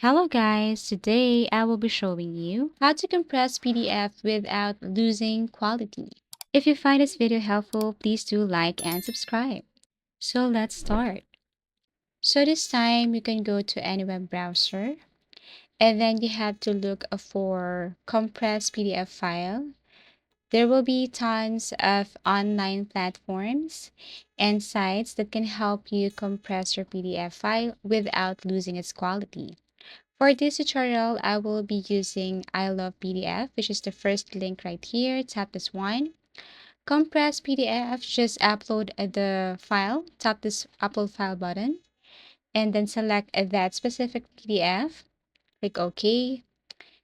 Hello guys, today I will be showing you how to compress PDF without losing quality. If you find this video helpful, please do like and subscribe. So let's start. So this time you can go to any web browser and then you have to look for compressed PDF file. There will be tons of online platforms and sites that can help you compress your PDF file without losing its quality. For this tutorial, I will be using I Love PDF, which is the first link right here. Tap this one. Compress PDF, just upload the file. Tap this upload file button and then select that specific PDF. Click OK.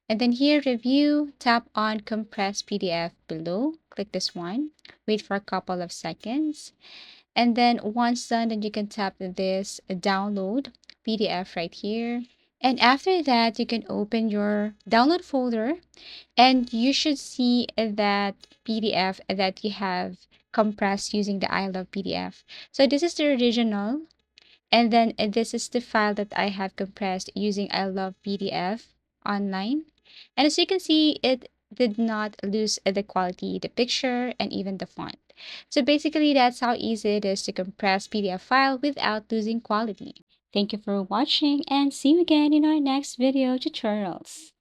And then here, review, tap on compress PDF below. Click this one. Wait for a couple of seconds. And then once done, then you can tap this download PDF right here. And after that, you can open your download folder and you should see that PDF that you have compressed using the I Love PDF. So this is the original. And then this is the file that I have compressed using I Love PDF online. And as you can see, it did not lose the quality, the picture, and even the font. So basically, that's how easy it is to compress PDF file without losing quality. Thank you for watching and see you again in our next video tutorials.